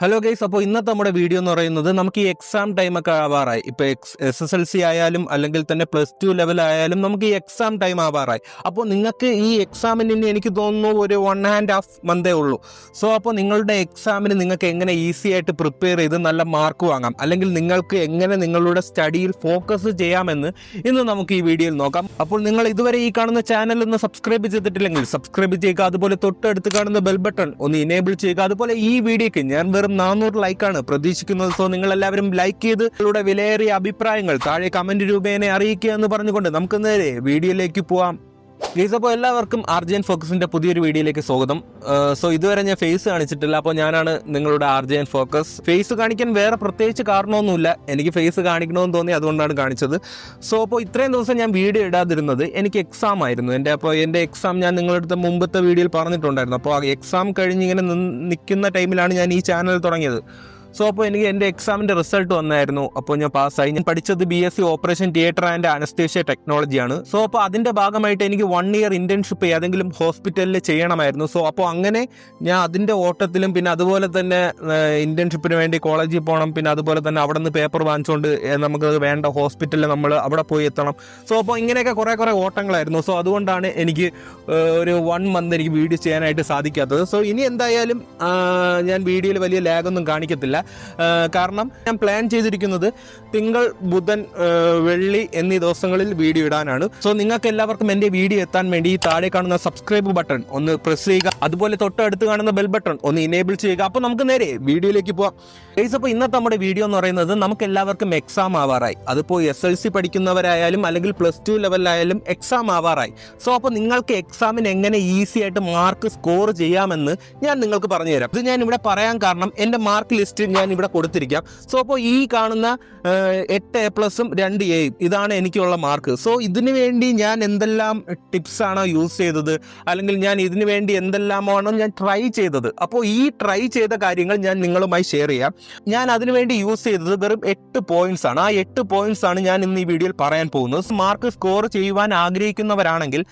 Hello guys, അപ്പോൾ ഇന്നത്തെ നമ്മുടെ വീഡിയോ എന്ന് പറയുന്നത് നമുക്ക് ഈ എക്സാം ടൈമൊക്കെ ആവാറായി. ഇപ്പോൾ SSLC ആയാലും അല്ലെങ്കിൽ തന്നെ +2 ലെവലായാലും നമുക്ക് ഈ എക്സാം ടൈം ആവാറായി. അപ്പോൾ നിങ്ങൾക്ക് ഈ എക്സാമിന് എനിക്ക് തോന്നുന്നു ഒരു 1.5 മന്തേ ഉള്ളൂ. സോ അപ്പോൾ നിങ്ങളുടെ എക്സാമിന് നിങ്ങൾക്ക് എങ്ങനെ ഈസി ആയിട്ട് പ്രിപ്പയർ ചെയ്ത് നല്ല മാർക്ക് വാങ്ങാം, അല്ലെങ്കിൽ നിങ്ങൾക്ക് എങ്ങനെ നിങ്ങളുടെ സ്റ്റഡിയിൽ ഫോക്കസ് ചെയ്യാമെന്ന് ഇന്ന് നമുക്ക് ഈ വീഡിയോയിൽ നോക്കാം. അപ്പോൾ നിങ്ങൾ ഇതുവരെ ഈ കാണുന്ന ചാനൽ ഒന്ന് സബ്സ്ക്രൈബ് ചെയ്തിട്ടില്ലെങ്കിൽ സബ്സ്ക്രൈബ് ചെയ്യുക, അതുപോലെ തൊട്ടടുത്ത് കാണുന്ന ബെൽ ബട്ടൺ ഒന്ന് ഇനേബിൾ ചെയ്യുക. അതുപോലെ ഈ വീഡിയോക്ക് ഞാൻ 400 ലൈക്കാണ് പ്രതീക്ഷിക്കുന്നത്. സോ നിങ്ങൾ എല്ലാവരും ലൈക്ക് ചെയ്ത് നിങ്ങളുടെ വിലയേറിയ അഭിപ്രായങ്ങൾ താഴെ കമന്റ് രൂപേണ അറിയിക്കുക എന്ന് പറഞ്ഞുകൊണ്ട് നമുക്ക് നേരെ വീഡിയോയിലേക്ക് പോവാം. ഗൈസ്, അപ്പോൾ എല്ലാവർക്കും RJN ഫോക്കസിന്റെ പുതിയൊരു വീഡിയോയിലേക്ക് സ്വാഗതം. സോ ഇതുവരെ ഞാൻ ഫേസ് കാണിച്ചിട്ടില്ല, അപ്പോൾ ഞാനാണ് നിങ്ങളുടെ RJN ഫോക്കസ്. ഫേസ് കാണിക്കാൻ വേറെ പ്രത്യേകിച്ച് കാരണമൊന്നുമില്ല, എനിക്ക് ഫേസ് കാണിക്കണമെന്ന് തോന്നി, അതുകൊണ്ടാണ് കാണിച്ചത്. സോ അപ്പോൾ ഇത്രയും ദിവസം ഞാൻ വീഡിയോ ഇടാതിരുന്നത് എനിക്ക് എക്സാം ആയിരുന്നു. എൻ്റെ എക്സാം ഞാൻ നിങ്ങളുടെ അടുത്ത് മുമ്പത്തെ വീഡിയോയിൽ പറഞ്ഞിട്ടുണ്ടായിരുന്നു. അപ്പോൾ ആ എക്സാം കഴിഞ്ഞ് ഇങ്ങനെ നിൽക്കുന്ന ടൈമിലാണ് ഞാൻ ഈ ചാനൽ തുടങ്ങിയത്. സോ അപ്പോൾ എനിക്ക് എൻ്റെ എക്സാമിൻ്റെ റിസൾട്ട് വന്നായിരുന്നു. അപ്പോൾ ഞാൻ പാസ്സായി. ഞാൻ പഠിച്ചത് BSc operation theatre and anaesthesia ടെക്നോളജിയാണ്. സോ അപ്പോൾ അതിൻ്റെ ഭാഗമായിട്ട് എനിക്ക് 1 ഇയർ ഇൻറ്റേൺഷിപ്പ് ഏതെങ്കിലും ഹോസ്പിറ്റലിൽ ചെയ്യണമായിരുന്നു. സോ അപ്പോൾ അങ്ങനെ ഞാൻ അതിൻ്റെ ഓട്ടത്തിലും പിന്നെ അതുപോലെ തന്നെ ഇൻറ്റേൺഷിപ്പിന് വേണ്ടി കോളേജിൽ പോകണം, പിന്നെ അതുപോലെ തന്നെ അവിടെ നിന്ന് പേപ്പർ വാങ്ങിച്ചുകൊണ്ട് നമുക്ക് വേണ്ട ഹോസ്പിറ്റലിൽ നമ്മൾ അവിടെ പോയി എത്തണം. സോ അപ്പോൾ ഇങ്ങനെയൊക്കെ കുറേ ഓട്ടങ്ങളായിരുന്നു. സോ അതുകൊണ്ടാണ് എനിക്ക് ഒരു 1 മന്ത് എനിക്ക് വീഡിയോ ചെയ്യാനായിട്ട് സാധിക്കാത്തത്. സോ ഇനി എന്തായാലും ഞാൻ വീഡിയോയിൽ വലിയ ലാഗൊന്നും കാണിക്കത്തില്ല. കാരണം ഞാൻ പ്ലാൻ ചെയ്തിരിക്കുന്നത് തിങ്കൾ, ബുധൻ, വെള്ളി എന്നീ ദിവസങ്ങളിൽ വീഡിയോ ഇടാനാണ്. സോ നിങ്ങൾക്ക് എല്ലാവർക്കും എൻ്റെ വീഡിയോ എത്താൻ വേണ്ടി ഈ താഴെ കാണുന്ന സബ്സ്ക്രൈബ് ബട്ടൺ ഒന്ന് പ്രസ് ചെയ്യുക, അതുപോലെ തൊട്ടടുത്ത് കാണുന്ന ബെൽ ബട്ടൺ ഒന്ന് ഇനേബിൾ ചെയ്യുക. അപ്പോൾ നമുക്ക് നേരെ വീഡിയോയിലേക്ക് പോവാം. ഗൈസ്, അപ്പോൾ ഇന്നത്തെ നമ്മുടെ വീഡിയോ എന്ന് പറയുന്നത് നമുക്ക് എല്ലാവർക്കും എക്സാം ആവാറായി. അതിപ്പോൾ SLC പഠിക്കുന്നവരായാലും അല്ലെങ്കിൽ +2 ലെവലിലായാലും എക്സാം ആവാറായി. സോ അപ്പോൾ നിങ്ങൾക്ക് എക്സാമിന് എങ്ങനെ ഈസി ആയിട്ട് മാർക്ക് സ്കോർ ചെയ്യാമെന്ന് ഞാൻ നിങ്ങൾക്ക് പറഞ്ഞു തരാം. ഇത് ഞാൻ ഇവിടെ പറയാൻ കാരണം എൻ്റെ മാർക്ക് ലിസ്റ്റ് ഞാൻ ഇവിടെ കൊടുത്തിരിക്കാം. സോ അപ്പോൾ ഈ കാണുന്ന 8 A+ഉം 2 Aയും ഇതാണ് എനിക്കുള്ള മാർക്ക്. സോ ഇതിനു വേണ്ടി ഞാൻ എന്തെല്ലാം ടിപ്സാണോ യൂസ് ചെയ്തത്, അല്ലെങ്കിൽ ഞാൻ ഇതിനു വേണ്ടി എന്തെല്ലാമാണോ ഞാൻ ട്രൈ ചെയ്തത്, അപ്പോൾ ഈ ട്രൈ ചെയ്ത കാര്യങ്ങൾ ഞാൻ നിങ്ങളുമായി ഷെയർ ചെയ്യാം. ഞാൻ അതിനുവേണ്ടി യൂസ് ചെയ്തത് വെറും 8 പോയിന്റ്സ് ആണ്. ആ 8 പോയിന്റ്സ് ആണ് ഞാൻ ഇന്ന് ഈ വീഡിയോയിൽ പറയാൻ പോകുന്നത്. മാർക്ക് സ്കോർ ചെയ്യുവാൻ ആഗ്രഹിക്കുന്നവരാണെങ്കിൽ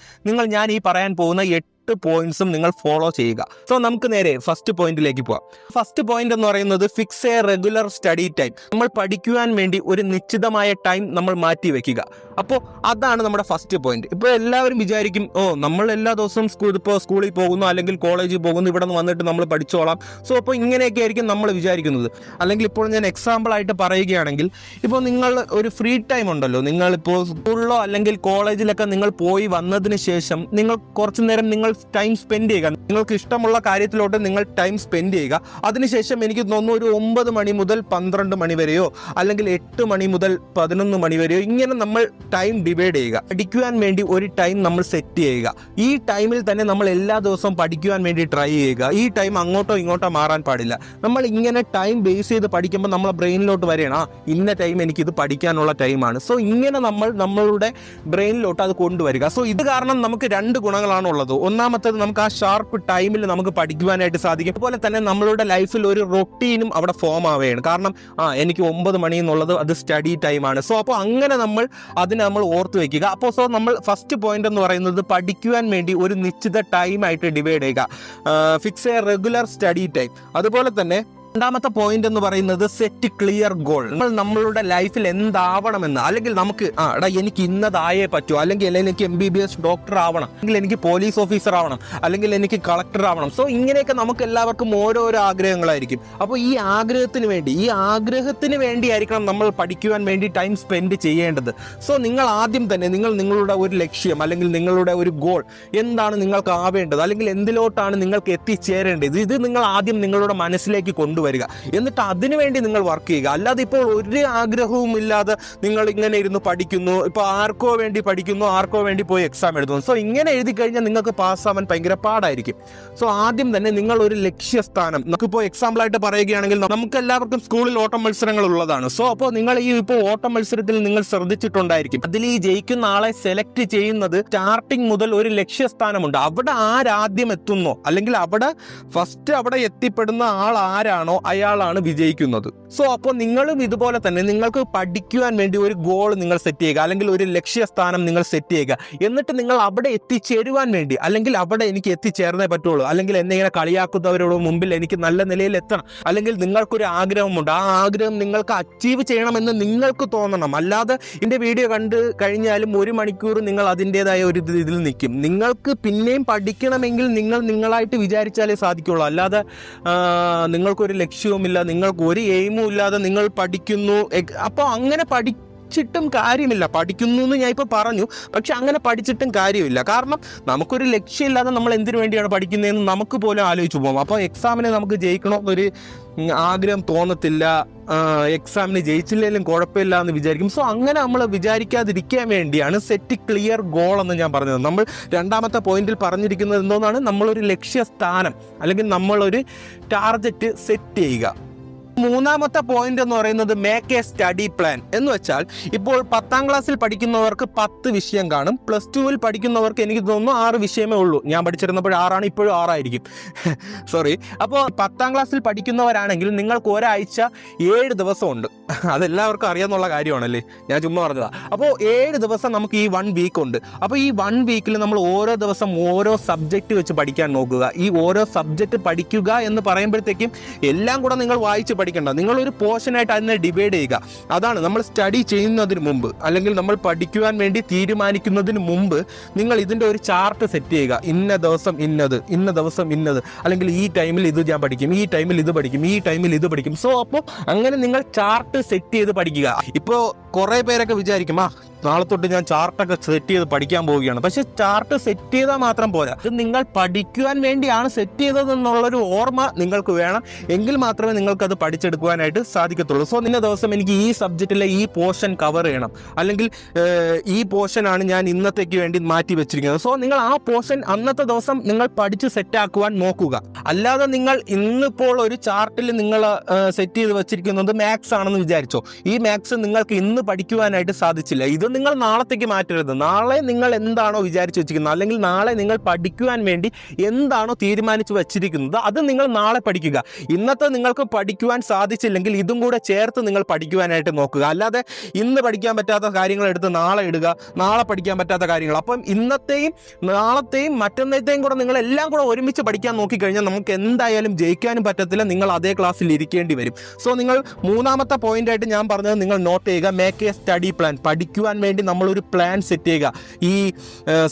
ഞാൻ ഈ പറയാൻ പോകുന്ന 8 പോയിന്റ്സും നിങ്ങൾ ഫോളോ ചെയ്യുക. സോ നമുക്ക് നേരെ ഫസ്റ്റ് പോയിന്റിലേക്ക് പോവാം. ഫസ്റ്റ് പോയിന്റ് എന്ന് പറയുന്നത് fix A regular study time. നമ്മൾ പഠിക്കുവാൻ വേണ്ടി ഒരു നിശ്ചിതമായ ടൈം നമ്മൾ മാറ്റി വെക്കുക. അപ്പോൾ അതാണ് നമ്മുടെ ഫസ്റ്റ് പോയിന്റ്. ഇപ്പോൾ എല്ലാവരും വിചാരിക്കും, നമ്മൾ എല്ലാ ദിവസവും സ്കൂളിൽ പോകുന്നു അല്ലെങ്കിൽ കോളേജിൽ പോകുന്നു, ഇവിടെ നിന്ന് വന്നിട്ട് നമ്മൾ പഠിച്ചോളാം. സോ അപ്പോൾ ഇങ്ങനെയൊക്കെ ആയിരിക്കും നമ്മൾ വിചാരിക്കുന്നത്. അല്ലെങ്കിൽ ഇപ്പോൾ ഞാൻ എക്സാമ്പിൾ ആയിട്ട് പറയുകയാണെങ്കിൽ, ഇപ്പോൾ നിങ്ങൾ ഒരു ഫ്രീ ടൈം ഉണ്ടല്ലോ, നിങ്ങളിപ്പോൾ സ്കൂളിലോ അല്ലെങ്കിൽ കോളേജിലൊക്കെ നിങ്ങൾ പോയി വന്നതിന് ശേഷം നിങ്ങൾ കുറച്ചു നേരം നിങ്ങൾ ടൈം സ്പെൻഡ് ചെയ്യുക. നിങ്ങൾക്ക് ഇഷ്ടമുള്ള കാര്യത്തിലോട്ട് നിങ്ങൾ ടൈം സ്പെൻഡ് ചെയ്യുക. അതിനുശേഷം എനിക്ക് തോന്നുന്നു ഒരു 9 മണി മുതൽ 12 മണി വരെയോ അല്ലെങ്കിൽ 8 മണി മുതൽ 11 മണി വരെയോ ഇങ്ങനെ നമ്മൾ ടൈം ഡിവൈഡ് ചെയ്യുക. പഠിക്കുവാൻ വേണ്ടി ഒരു ടൈം നമ്മൾ സെറ്റ് ചെയ്യുക. ഈ ടൈമിൽ തന്നെ നമ്മൾ എല്ലാ ദിവസവും പഠിക്കുവാൻ വേണ്ടി ട്രൈ ചെയ്യുക. ഈ ടൈം അങ്ങോട്ടോ ഇങ്ങോട്ടോ മാറാൻ പാടില്ല. നമ്മൾ ഇങ്ങനെ ടൈം ബേസ് ചെയ്ത് പഠിക്കുമ്പോൾ നമ്മളെ ബ്രെയിനിലോട്ട് വരികയാണ്, ഇന്ന ടൈം എനിക്കിത് പഠിക്കാനുള്ള ടൈമാണ്. സോ ഇങ്ങനെ നമ്മളുടെ ബ്രെയിനിലോട്ട് അത് കൊണ്ടുവരിക. സോ ഇത് കാരണം നമുക്ക് 2 ഗുണങ്ങളാണുള്ളത്. ഒന്നാമത്തേത്, നമുക്ക് ആ ഷാർപ്പ് ടൈമിൽ നമുക്ക് പഠിക്കുവാനായിട്ട് സാധിക്കും. അതുപോലെ തന്നെ നമ്മളുടെ ലൈഫിൽ ഒരു റൊട്ടീനും അവിടെ ഫോം ആവുകയാണ്. കാരണം എനിക്ക് 9 മണി എന്നുള്ളത് അത് സ്റ്റഡി ടൈമാണ്. സോ അപ്പോൾ അങ്ങനെ അതിനെ നമ്മൾ ഓർത്ത് വെക്കുക. അപ്പോൾ നമ്മൾ ഫസ്റ്റ് പോയിന്റ് എന്ന് പറയുന്നത് പഠിക്കുവാൻ വേണ്ടി ഒരു നിശ്ചിത ടൈമായിട്ട് ഡിവൈഡ് ചെയ്യുക. Fix A regular study time. അതുപോലെ തന്നെ രണ്ടാമത്തെ പോയിന്റ് എന്ന് പറയുന്നത് സെറ്റ് ക്ലിയർ ഗോൾ. നമ്മളുടെ ലൈഫിൽ എന്താവണമെന്ന്, അല്ലെങ്കിൽ നമുക്ക് എനിക്ക് ഇന്നതായേ പറ്റൂ, അല്ലെങ്കിൽ എനിക്ക് MBBS ഡോക്ടർ ആവണം, അല്ലെങ്കിൽ എനിക്ക് പോലീസ് ഓഫീസർ ആവണം, അല്ലെങ്കിൽ എനിക്ക് കളക്ടർ ആവണം. സോ ഇങ്ങനെയൊക്കെ നമുക്ക് എല്ലാവർക്കും ഓരോരോ ആഗ്രഹങ്ങളായിരിക്കും. അപ്പോൾ ഈ ആഗ്രഹത്തിന് വേണ്ടിയായിരിക്കണം നമ്മൾ പഠിക്കുവാൻ വേണ്ടി ടൈം സ്പെൻഡ് ചെയ്യേണ്ടത്. സോ നിങ്ങൾ ആദ്യം തന്നെ നിങ്ങളുടെ ഒരു ലക്ഷ്യം അല്ലെങ്കിൽ നിങ്ങളുടെ ഒരു ഗോൾ എന്താണ് നിങ്ങൾക്ക് ആവേണ്ടത്, അല്ലെങ്കിൽ എന്തിലോട്ടാണ് നിങ്ങൾക്ക് എത്തിച്ചേരേണ്ടത്, ഇത് നിങ്ങൾ ആദ്യം നിങ്ങളുടെ മനസ്സിലേക്ക് കൊണ്ടുവരിക. എന്നിട്ട് അതിനുവേണ്ടി നിങ്ങൾ വർക്ക് ചെയ്യുക. അല്ലാതെ ഇപ്പോൾ ഒരു ആഗ്രഹവും ഇല്ലാതെ നിങ്ങൾ ഇങ്ങനെ ഇരുന്ന് പഠിക്കുന്നു, ഇപ്പോൾ ആർക്കോ വേണ്ടി പഠിക്കുന്നു, ആർക്കോ വേണ്ടി പോയി എക്സാം എഴുതുന്നു. സോ ഇങ്ങനെ എഴുതി കഴിഞ്ഞാൽ നിങ്ങൾക്ക് പാസ്സാവാൻ ഭയങ്കര പാടായിരിക്കും. സോ ആദ്യം തന്നെ നിങ്ങൾ ഒരു ലക്ഷ്യസ്ഥാനം, നമുക്കിപ്പോൾ എക്സാമ്പിൾ ആയിട്ട് പറയുകയാണെങ്കിൽ നമുക്ക് എല്ലാവർക്കും സ്കൂളിൽ ഓട്ട മത്സരങ്ങൾ ഉള്ളതാണ്. സോ അപ്പോൾ നിങ്ങൾ ഇപ്പോൾ ഓട്ട മത്സരത്തിൽ നിങ്ങൾ ശ്രദ്ധിച്ചിട്ടുണ്ടായിരിക്കും, അതിൽ ഈ ജയിക്കുന്ന ആളെ സെലക്ട് ചെയ്യുന്നത് സ്റ്റാർട്ടിങ് മുതൽ ഒരു ലക്ഷ്യസ്ഥാനമുണ്ട്. അവിടെ ആരാദ്യം എത്തുന്നോ, അല്ലെങ്കിൽ അവിടെ എത്തിപ്പെടുന്ന ആൾ ആരാണോ ആരാണോ അയാളാണ് വിജയിക്കുന്നത്. സോ അപ്പോൾ നിങ്ങളും ഇതുപോലെ തന്നെ നിങ്ങൾക്ക് പഠിക്കുവാൻ വേണ്ടി ഒരു ഗോൾ നിങ്ങൾ സെറ്റ് ചെയ്യുക, അല്ലെങ്കിൽ ഒരു ലക്ഷ്യസ്ഥാനം നിങ്ങൾ സെറ്റ് ചെയ്യുക. എന്നിട്ട് നിങ്ങൾ അവിടെ എത്തിച്ചേരുവാൻ വേണ്ടി, അല്ലെങ്കിൽ അവിടെ എനിക്ക് എത്തിച്ചേർന്നേ പറ്റുള്ളൂ, അല്ലെങ്കിൽ എന്നെ ഇങ്ങനെ കളിയാക്കുന്നവരോട് മുമ്പിൽ എനിക്ക് നല്ല നിലയിൽ എത്തണം, അല്ലെങ്കിൽ നിങ്ങൾക്കൊരു ആഗ്രഹമുണ്ട്, ആ ആഗ്രഹം നിങ്ങൾക്ക് അച്ചീവ് ചെയ്യണമെന്ന് നിങ്ങൾക്ക് തോന്നണം. അല്ലാതെ എൻ്റെ വീഡിയോ കണ്ട് കഴിഞ്ഞാലും 1 മണിക്കൂർ നിങ്ങൾ അതിൻ്റെതായ ഒരു ഇതിൽ നിൽക്കും. നിങ്ങൾക്ക് പിന്നെയും പഠിക്കണമെങ്കിൽ നിങ്ങൾ നിങ്ങളായിട്ട് വിചാരിച്ചാലേ സാധിക്കുള്ളൂ. അല്ലാതെ നിങ്ങൾക്കൊരു ലക്ഷ്യവുമില്ല, നിങ്ങൾക്ക് ഒരു എയിമും ഇല്ലാതെ നിങ്ങൾ പഠിക്കുന്നു. അപ്പോൾ അങ്ങനെ പഠിച്ചിട്ടും കാര്യമില്ല. പഠിക്കുന്നു എന്ന് ഞാൻ ഇപ്പോൾ പറഞ്ഞു, പക്ഷെ അങ്ങനെ പഠിച്ചിട്ടും കാര്യമില്ല. കാരണം നമുക്കൊരു ലക്ഷ്യമില്ലാതെ നമ്മൾ എന്തിനു വേണ്ടിയാണ് പഠിക്കുന്നതെന്ന് നമുക്ക് പോലും ആലോചിച്ച് പോകും. അപ്പോൾ എക്സാമിനെ നമുക്ക് ജയിക്കണമെന്നൊരു ആഗ്രഹം തോന്നത്തില്ല, എക്സാമിന് ജയിച്ചില്ലെങ്കിലും കുഴപ്പമില്ല എന്ന് വിചാരിക്കും. സോ അങ്ങനെ നമ്മൾ വിചാരിക്കാതിരിക്കാൻ വേണ്ടിയാണ് സെറ്റ് ക്ലിയർ ഗോൾ എന്ന് ഞാൻ പറഞ്ഞത്. നമ്മൾ രണ്ടാമത്തെ പോയിന്റിൽ പറഞ്ഞിരിക്കുന്നത് എന്തോന്നാണ്, നമ്മളൊരു ലക്ഷ്യസ്ഥാനം അല്ലെങ്കിൽ നമ്മളൊരു ടാർഗറ്റ് സെറ്റ് ചെയ്യുക. മൂന്നാമത്തെ പോയിന്റ് എന്ന് പറയുന്നത് മേക്ക് എ സ്റ്റഡി പ്ലാൻ. എന്ന് വെച്ചാൽ ഇപ്പോൾ 10ാം ക്ലാസ്സിൽ പഠിക്കുന്നവർക്ക് 10 വിഷയം കാണും, പ്ലസ് 2വിൽ പഠിക്കുന്നവർക്ക് എനിക്ക് തോന്നുന്നു 6 വിഷയമേ ഉള്ളൂ. ഞാൻ പഠിച്ചിരുന്നപ്പോൾ 6 ഇപ്പോഴും 6 ആയിരിക്കും, സോറി. അപ്പോൾ 10ാം ക്ലാസ്സിൽ പഠിക്കുന്നവരാണെങ്കിൽ നിങ്ങൾക്ക് ഒരാഴ്ച 7 ദിവസമുണ്ട്. അതെല്ലാവർക്കും അറിയാമെന്നുള്ള കാര്യമാണല്ലേ, ഞാൻ ചുമ്മാ പറഞ്ഞതാ. അപ്പോൾ 7 ദിവസം നമുക്ക് ഈ 1 വീക്ക് ഉണ്ട്. അപ്പോൾ ഈ 1 വീക്കിൽ നമ്മൾ ഓരോ ദിവസം ഓരോ സബ്ജക്റ്റ് വെച്ച് പഠിക്കാൻ നോക്കുക. ഈ ഓരോ സബ്ജക്റ്റ് പഠിക്കുക എന്ന് പറയുമ്പോഴത്തേക്കും എല്ലാം കൂടെ നിങ്ങൾ വായിച്ച് പഠിക്കണ്ട, നിങ്ങളൊരു പോർഷനായിട്ട് അതിനെ ഡിവൈഡ് ചെയ്യുക. അതാണ് നമ്മൾ സ്റ്റഡി ചെയ്യുന്നതിന് മുമ്പ്, അല്ലെങ്കിൽ നമ്മൾ പഠിക്കുവാൻ വേണ്ടി തീരുമാനിക്കുന്നതിന് മുമ്പ് നിങ്ങൾ ഇതിൻ്റെ ഒരു ചാർട്ട് സെറ്റ് ചെയ്യുക. ഇന്ന ദിവസം ഇന്നത്, ഇന്ന ദിവസം ഇന്നത്, അല്ലെങ്കിൽ ഈ ടൈമിൽ ഇത് ഞാൻ പഠിക്കും, ഈ ടൈമിൽ ഇത് പഠിക്കും, ഈ ടൈമിൽ ഇത് പഠിക്കും. സോ അപ്പോൾ അങ്ങനെ നിങ്ങൾ ചാർട്ട് സെറ്റ് ചെയ്ത് പഠിക്കുക. ഇപ്പോൾ കുറേ പേരൊക്കെ വിചാരിക്കും, നാളെ തൊട്ട് ഞാൻ ചാർട്ടൊക്കെ സെറ്റ് ചെയ്ത് പഠിക്കാൻ പോവുകയാണ്. പക്ഷെ ചാർട്ട് സെറ്റ് ചെയ്താൽ മാത്രം പോരാ, ഇത് നിങ്ങൾ പഠിക്കുവാൻ വേണ്ടിയാണ് സെറ്റ് ചെയ്തതെന്നുള്ളൊരു ഓർമ്മ നിങ്ങൾക്ക് വേണം. എങ്കിൽ മാത്രമേ നിങ്ങൾക്കത് പഠിച്ചെടുക്കുവാനായിട്ട് സാധിക്കത്തുള്ളൂ. സോ ഇന്ന ദിവസം എനിക്ക് ഈ സബ്ജക്റ്റിലെ ഈ പോർഷൻ കവർ ചെയ്യണം, അല്ലെങ്കിൽ ഈ പോർഷനാണ് ഞാൻ ഇന്നത്തേക്ക് വേണ്ടി മാറ്റി വെച്ചിരിക്കുന്നത്. സോ നിങ്ങൾ ആ പോർഷൻ അന്നത്തെ ദിവസം നിങ്ങൾ പഠിച്ച് സെറ്റാക്കുവാൻ നോക്കുക. അല്ലാതെ നിങ്ങൾ ഇന്നിപ്പോൾ ഒരു ചാർട്ടിൽ നിങ്ങൾ സെറ്റ് ചെയ്ത് വെച്ചിരിക്കുന്നത് മാത്സ് ആണെന്ന് വിചാരിച്ചോ, ഈ മാത്സ് നിങ്ങൾക്ക് ഇന്ന് പഠിക്കുവാനായിട്ട് സാധിച്ചില്ല. ഇത് നിങ്ങൾ നാളത്തേക്ക് മാറ്റരുത്. നാളെ നിങ്ങൾ എന്താണോ വിചാരിച്ച് വെച്ചിരിക്കുന്നത്, അല്ലെങ്കിൽ നാളെ നിങ്ങൾ പഠിക്കുവാൻ വേണ്ടി എന്താണോ തീരുമാനിച്ച് വെച്ചിരിക്കുന്നത്, അത് നിങ്ങൾ നാളെ പഠിക്കുക. ഇന്നത്തെ നിങ്ങൾക്ക് പഠിക്കുവാൻ സാധിച്ചില്ലെങ്കിൽ ഇതും കൂടെ ചേർത്ത് നിങ്ങൾ പഠിക്കുവാനായിട്ട് നോക്കുക. അല്ലാതെ ഇന്ന് പഠിക്കാൻ പറ്റാത്ത കാര്യങ്ങൾ എടുത്ത് നാളെ ഇടുക, നാളെ പഠിക്കാൻ പറ്റാത്ത കാര്യങ്ങൾ. അപ്പം ഇന്നത്തെയും നാളത്തെയും മറ്റന്നത്തെയും കൂടെ നിങ്ങൾ എല്ലാം കൂടെ ഒരുമിച്ച് പഠിക്കാൻ നോക്കിക്കഴിഞ്ഞാൽ നമുക്ക് എന്തായാലും ജയിക്കാനും പറ്റത്തില്ല, നിങ്ങൾ അതേ ക്ലാസ്സിൽ ഇരിക്കേണ്ടി വരും. സോ നിങ്ങൾ മൂന്നാമത്തെ പോയിന്റായിട്ട് ഞാൻ പറഞ്ഞത് നിങ്ങൾ നോട്ട് ചെയ്യുക, മേക്ക് എ സ്റ്റഡി പ്ലാൻ. പഠിക്കുവാൻ വേണ്ടി നമ്മളൊരു പ്ലാൻ സെറ്റ് ചെയ്യുക. ഈ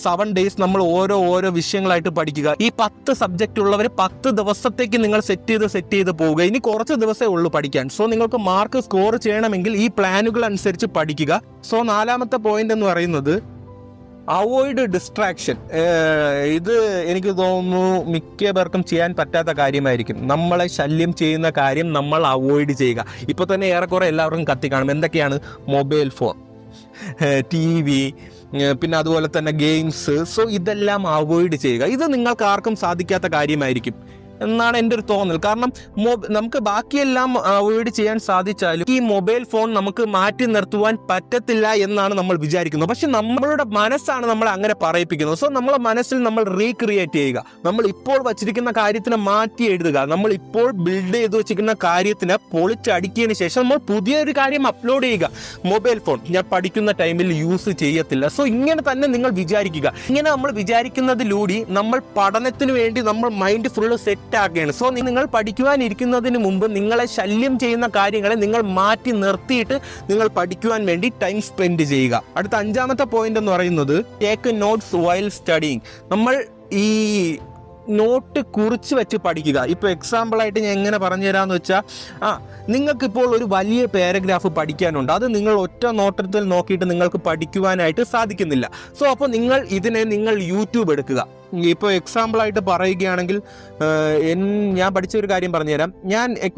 7 ഡേയ്സ് നമ്മൾ ഓരോ വിഷയങ്ങളായിട്ട് പഠിക്കുക. ഈ 10 സബ്ജക്റ്റ് ഉള്ളവർ 10 ദിവസത്തേക്ക് നിങ്ങൾ സെറ്റ് ചെയ്ത് പോവുക. ഇനി കുറച്ച് ദിവസമേ ഉള്ളൂ പഠിക്കാൻ. സോ നിങ്ങൾക്ക് മാർക്ക് സ്കോർ ചെയ്യണമെങ്കിൽ ഈ പ്ലാനുകൾ അനുസരിച്ച് പഠിക്കുക. സോ നാലാമത്തെ പോയിന്റ് എന്ന് പറയുന്നത് അവോയ്ഡ് ഡിസ്ട്രാക്ഷൻ. ഇത് എനിക്ക് തോന്നുന്നു മിക്ക പേർക്കും ചെയ്യാൻ പറ്റാത്ത കാര്യമായിരിക്കും. നമ്മളെ ശല്യം ചെയ്യുന്ന കാര്യം നമ്മൾ അവോയ്ഡ് ചെയ്യുക. ഇപ്പോൾ തന്നെ ഏറെക്കുറെ എല്ലാവർക്കും കത്തിക്കാണും. എന്തൊക്കെയാണ്? മൊബൈൽ ഫോൺ, TV, പിന്നെ അതുപോലെ തന്നെ ഗെയിംസ്. സോ ഇതെല്ലാം അവോയ്ഡ് ചെയ്യുക. ഇത് നിങ്ങൾക്ക് ആർക്കും സാധിക്കാത്ത കാര്യമായിരിക്കും എന്നാണ് എൻ്റെ ഒരു തോന്നൽ. കാരണം നമുക്ക് ബാക്കിയെല്ലാം അവോയ്ഡ് ചെയ്യാൻ സാധിച്ചാലും ഈ മൊബൈൽ ഫോൺ നമുക്ക് മാറ്റി നിർത്തുവാൻ പറ്റത്തില്ല എന്നാണ് നമ്മൾ വിചാരിക്കുന്നത്. പക്ഷെ നമ്മളുടെ മനസ്സാണ് നമ്മളെ അങ്ങനെ പറയിപ്പിക്കുന്നത്. സോ നമ്മളെ മനസ്സിൽ നമ്മൾ റീക്രിയേറ്റ് ചെയ്യുക. നമ്മൾ ഇപ്പോൾ വച്ചിരിക്കുന്ന കാര്യത്തിനെ മാറ്റി എഴുതുക. നമ്മൾ ഇപ്പോൾ ബിൽഡ് ചെയ്ത് വെച്ചിരിക്കുന്ന കാര്യത്തിനെ പൊളിച്ചടിക്കിയതിന് ശേഷം നമ്മൾ പുതിയൊരു കാര്യം അപ്ലോഡ് ചെയ്യുക. മൊബൈൽ ഫോൺ ഞാൻ പഠിക്കുന്ന ടൈമിൽ യൂസ് ചെയ്യത്തില്ല. സോ ഇങ്ങനെ തന്നെ നിങ്ങൾ വിചാരിക്കുക. ഇങ്ങനെ നമ്മൾ വിചാരിക്കുന്നതിലൂടെ നമ്മൾ പഠനത്തിന് വേണ്ടി നമ്മൾ മൈൻഡ് ഫുള്ള് സെറ്റ് ആക്കുകയാണ്. സോ നിങ്ങൾ പഠിക്കുവാനിരിക്കുന്നതിന് മുമ്പ് നിങ്ങളെ ശല്യം ചെയ്യുന്ന കാര്യങ്ങളെ നിങ്ങൾ മാറ്റി നിർത്തിയിട്ട് നിങ്ങൾ പഠിക്കുവാൻ വേണ്ടി ടൈം സ്പെൻഡ് ചെയ്യുക. അടുത്ത 5ാമത്തെ പോയിന്റ് എന്ന് പറയുന്നത് ടേക്ക് നോട്ട്സ് വൈൽ സ്റ്റഡിങ്. നമ്മൾ ഈ നോട്ട് കുറിച്ച് വെച്ച് പഠിക്കുക. ഇപ്പോൾ എക്സാമ്പിളായിട്ട് ഞാൻ എങ്ങനെ പറഞ്ഞു തരാമെന്ന് വെച്ചാൽ, നിങ്ങൾക്കിപ്പോൾ ഒരു വലിയ പാരഗ്രാഫ് പഠിക്കാനുണ്ട്. അത് നിങ്ങൾ ഒറ്റ നോട്ടത്തിൽ നോക്കിയിട്ട് നിങ്ങൾക്ക് പഠിക്കുവാനായിട്ട് സാധിക്കുന്നില്ല. സോ അപ്പോൾ നിങ്ങൾ യൂട്യൂബ് എടുക്കുക. ഇപ്പോൾ എക്സാമ്പിളായിട്ട് പറയുകയാണെങ്കിൽ ഞാൻ പഠിച്ച ഒരു കാര്യം പറഞ്ഞുതരാം.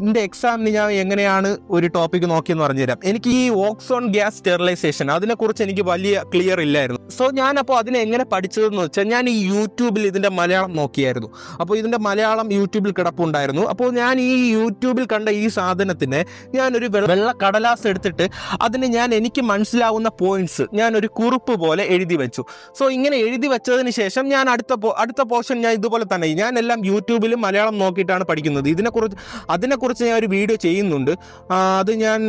എൻ്റെ എക്സാമിന് ഞാൻ എങ്ങനെയാണ് ഒരു ടോപ്പിക്ക് നോക്കിയെന്ന് പറഞ്ഞുതരാം. എനിക്ക് ഈ ഓക്സോൺ ഗ്യാസ് സ്റ്റെറിലൈസേഷൻ അതിനെക്കുറിച്ച് എനിക്ക് വലിയ ക്ലിയർ ഇല്ലായിരുന്നു. സോ ഞാനപ്പോൾ അതിനെ എങ്ങനെ പഠിച്ചതെന്ന് വെച്ചാൽ ഞാൻ ഈ യൂട്യൂബിൽ ഇതിൻ്റെ മലയാളം നോക്കിയായിരുന്നു. അപ്പോൾ ഇതിൻ്റെ മലയാളം യൂട്യൂബിൽ കിടപ്പുണ്ടായിരുന്നു. അപ്പോൾ ഞാൻ ഈ യൂട്യൂബിൽ കണ്ട ഈ സാധനത്തിനെ ഞാനൊരു വെള്ള കടലാസ് എടുത്തിട്ട് അതിന് എനിക്ക് മനസ്സിലാവുന്ന പോയിന്റ്സ് ഞാനൊരു കുറിപ്പ് പോലെ എഴുതി വെച്ചു. സോ ഇങ്ങനെ എഴുതി വെച്ചതിന് ശേഷം ഞാൻ അടുത്ത അടുത്ത പോർഷൻ ഞാൻ ഇതുപോലെ തന്നെ, ഞാൻ എല്ലാം യൂട്യൂബിലും മലയാളം നോക്കിയിട്ടാണ് പഠിക്കുന്നത്. അതിനെക്കുറിച്ച് ഞാൻ ഒരു വീഡിയോ ചെയ്യുന്നുണ്ട്. അത് ഞാൻ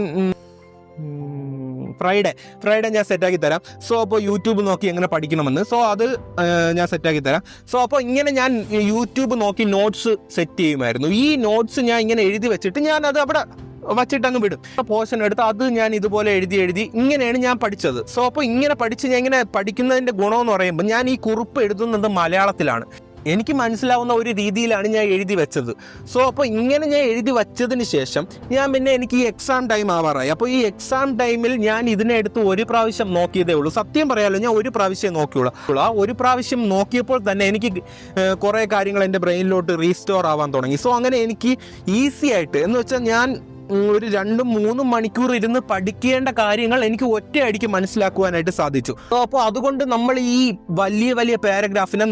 ഫ്രൈഡേ ഞാൻ സെറ്റാക്കി തരാം. സോ അപ്പോൾ യൂട്യൂബ് നോക്കി എങ്ങനെ പഠിക്കണമെന്ന്, സോ അത് ഞാൻ സെറ്റാക്കി തരാം. സോ അപ്പോൾ ഇങ്ങനെ ഞാൻ യൂട്യൂബ് നോക്കി നോട്ട്സ് സെറ്റ് ചെയ്യുമായിരുന്നു. ഈ നോട്ട്സ് ഞാൻ ഇങ്ങനെ എഴുതി വെച്ചിട്ട് ഞാൻ അത് അവിടെ വച്ചിട്ട് അങ്ങ് വിടും. പോർഷൻ എടുത്ത് അത് ഞാൻ ഇതുപോലെ എഴുതി ഇങ്ങനെയാണ് ഞാൻ പഠിച്ചത്. സോ അപ്പോൾ ഇങ്ങനെ പഠിച്ച് ഞാൻ ഇങ്ങനെ പഠിക്കുന്നതിൻ്റെ ഗുണമെന്ന് പറയുമ്പോൾ ഞാൻ ഈ കുറിപ്പ് എഴുതുന്നത് മലയാളത്തിലാണ്. എനിക്ക് മനസ്സിലാവുന്ന ഒരു രീതിയിലാണ് ഞാൻ എഴുതി വെച്ചത്. സോ അപ്പോൾ ഇങ്ങനെ ഞാൻ എഴുതി വച്ചതിന് ശേഷം പിന്നെ എനിക്ക് ഈ എക്സാം ടൈം ആവാറായി. അപ്പോൾ ഈ എക്സാം ടൈമിൽ ഞാൻ ഇതിനെ എടുത്ത് ഒരു പ്രാവശ്യം നോക്കിയതേ ഉള്ളൂ. സത്യം പറയാമല്ലോ, ഞാൻ ഒരു പ്രാവശ്യം നോക്കിയുള്ളൂ. ആ ഒരു പ്രാവശ്യം നോക്കിയപ്പോൾ തന്നെ എനിക്ക് കുറേ കാര്യങ്ങൾ എൻ്റെ ബ്രെയിനിലോട്ട് റീസ്റ്റോർ ആവാൻ തുടങ്ങി. സോ അങ്ങനെ എനിക്ക് ഈസി ആയിട്ട്, എന്ന് വെച്ചാൽ ഞാൻ ഒരു 2-3 മണിക്കൂർ ഇരുന്ന് പഠിക്കേണ്ട കാര്യങ്ങൾ എനിക്ക് ഒറ്റയടിക്ക് മനസ്സിലാക്കുവാനായിട്ട് സാധിച്ചു. അപ്പോൾ അതുകൊണ്ട് നമ്മൾ ഈ വലിയ പാരഗ്രാഫിനെ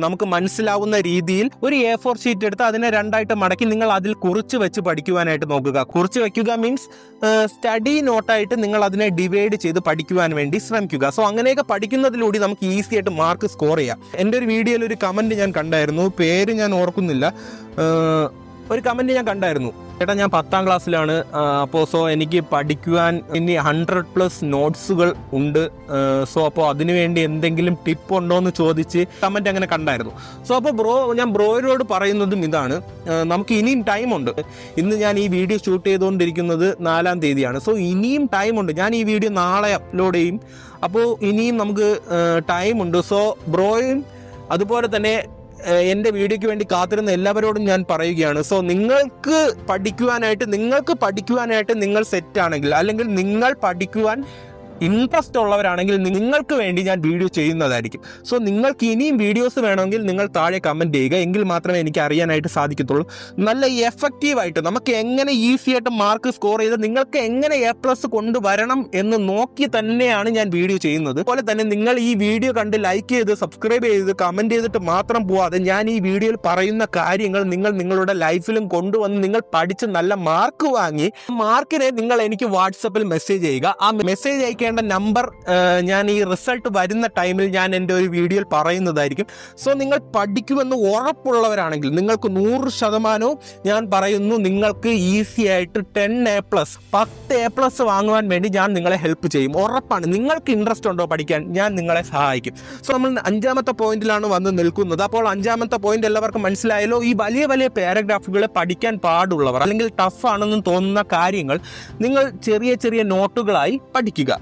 നമുക്ക് മനസ്സിലാവുന്ന രീതിയിൽ ഒരു A4 ഷീറ്റ് എടുത്ത് അതിനെ 2ആയിട്ട് മടക്കി നിങ്ങൾ അതിൽ കുറിച്ച് വെച്ച് പഠിക്കുവാനായിട്ട് നോക്കുക. കുറിച്ച് വെക്കുക മീൻസ് സ്റ്റഡി നോട്ടായിട്ട് നിങ്ങൾ അതിനെ ഡിവൈഡ് ചെയ്ത് പഠിക്കുവാൻ വേണ്ടി ശ്രമിക്കുക. സോ അങ്ങനെയൊക്കെ പഠിക്കുന്നതിലൂടെ നമുക്ക് ഈസി ആയിട്ട് മാർക്ക് സ്കോർ ചെയ്യാം. എൻ്റെ ഒരു വീഡിയോയിൽ ഒരു കമൻറ്റ് ഞാൻ കണ്ടായിരുന്നു, പേര് ഞാൻ ഓർക്കുന്നില്ല. ഒരു കമൻറ്റ് ഞാൻ കണ്ടായിരുന്നു, ചേട്ടാ ഞാൻ 10ാം ക്ലാസ്സിലാണ്, അപ്പോൾ സോ എനിക്ക് പഠിക്കുവാൻ ഇനി 100+ നോട്ട്സുകൾ ഉണ്ട്, സോ അപ്പോൾ അതിനുവേണ്ടി എന്തെങ്കിലും ടിപ്പ് ഉണ്ടോ എന്ന് ചോദിച്ച് കമൻറ്റ് അങ്ങനെ കണ്ടായിരുന്നു. സോ അപ്പോൾ ഞാൻ ബ്രോയോട് പറയുന്നതും ഇതാണ്, നമുക്ക് ഇനിയും ടൈമുണ്ട്. ഇന്ന് ഞാൻ ഈ വീഡിയോ ഷൂട്ട് ചെയ്തുകൊണ്ടിരിക്കുന്നത് 4-ാം തീയതിയാണ്. സോ ഇനിയും ടൈമുണ്ട്. ഞാൻ ഈ വീഡിയോ നാളെ അപ്ലോഡ് ചെയ്യും. അപ്പോൾ ഇനിയും നമുക്ക് ടൈമുണ്ട്. സോ ബ്രോയും അതുപോലെ തന്നെ എൻ്റെ വീഡിയോയ്ക്ക് വേണ്ടി കാത്തിരുന്ന എല്ലാവരോടും ഞാൻ പറയുകയാണ്. സോ നിങ്ങൾക്ക് പഠിക്കുവാനായിട്ട് നിങ്ങൾ സെറ്റാണെങ്കിൽ, അല്ലെങ്കിൽ നിങ്ങൾ പഠിക്കുവാൻ ഇൻട്രസ്റ്റ് ഉള്ളവരാണെങ്കിൽ നിങ്ങൾക്ക് വേണ്ടി ഞാൻ വീഡിയോ ചെയ്യുന്നതായിരിക്കും. സോ നിങ്ങൾക്ക് ഇനിയും വീഡിയോസ് വേണമെങ്കിൽ നിങ്ങൾ താഴെ കമൻറ്റ് ചെയ്യുക. എങ്കിൽ മാത്രമേ എനിക്ക് അറിയാനായിട്ട് സാധിക്കത്തുള്ളൂ. നല്ല എഫക്റ്റീവായിട്ട് നമുക്ക് എങ്ങനെ ഈസി ആയിട്ട് മാർക്ക് സ്കോർ ചെയ്ത് നിങ്ങൾക്ക് എങ്ങനെ A+ കൊണ്ടുവരണം എന്ന് നോക്കി തന്നെയാണ് ഞാൻ വീഡിയോ ചെയ്യുന്നത്. അതുപോലെ തന്നെ നിങ്ങൾ ഈ വീഡിയോ കണ്ട് ലൈക്ക് ചെയ്ത് സബ്സ്ക്രൈബ് ചെയ്ത് കമൻറ്റ് ചെയ്തിട്ട് മാത്രം പോവാതെ ഞാൻ ഈ വീഡിയോയിൽ പറയുന്ന കാര്യങ്ങൾ നിങ്ങളുടെ ലൈഫിലും കൊണ്ടുവന്ന് നിങ്ങൾ പഠിച്ച് നല്ല മാർക്ക് വാങ്ങി മാർക്കിനെ നിങ്ങൾ എനിക്ക് വാട്സപ്പിൽ മെസ്സേജ് ചെയ്യുക. ആ മെസ്സേജ് അയക്കാൻ നമ്പർ ഞാൻ ഈ റിസൾട്ട് വരുന്ന ടൈമിൽ ഞാൻ എൻ്റെ ഒരു വീഡിയോയിൽ പറയുന്നതായിരിക്കും. സോ നിങ്ങൾ പഠിക്കുമെന്ന് ഉറപ്പുള്ളവരാണെങ്കിൽ നിങ്ങൾക്ക് 100% ഞാൻ പറയുന്നു, നിങ്ങൾക്ക് ഈസി ആയിട്ട് 10A+ വാങ്ങുവാൻ വേണ്ടി ഞാൻ നിങ്ങളെ ഹെൽപ്പ് ചെയ്യും. ഉറപ്പാണ്. നിങ്ങൾക്ക് ഇൻട്രസ്റ്റ് ഉണ്ടോ പഠിക്കാൻ, ഞാൻ നിങ്ങളെ സഹായിക്കും. സോ നമ്മൾ 5ാമത്തെ പോയിന്റിലാണ് വന്ന് നിൽക്കുന്നത്. അപ്പോൾ 5ാമത്തെ പോയിന്റ് എല്ലാവർക്കും മനസ്സിലായല്ലോ. ഈ വലിയ പാരഗ്രാഫുകൾ പഠിക്കാൻ പാടുള്ളവർ അല്ലെങ്കിൽ ടഫ് ആണെന്ന് തോന്നുന്ന കാര്യങ്ങൾ നിങ്ങൾ ചെറിയ നോട്ടുകളായി പഠിക്കുക.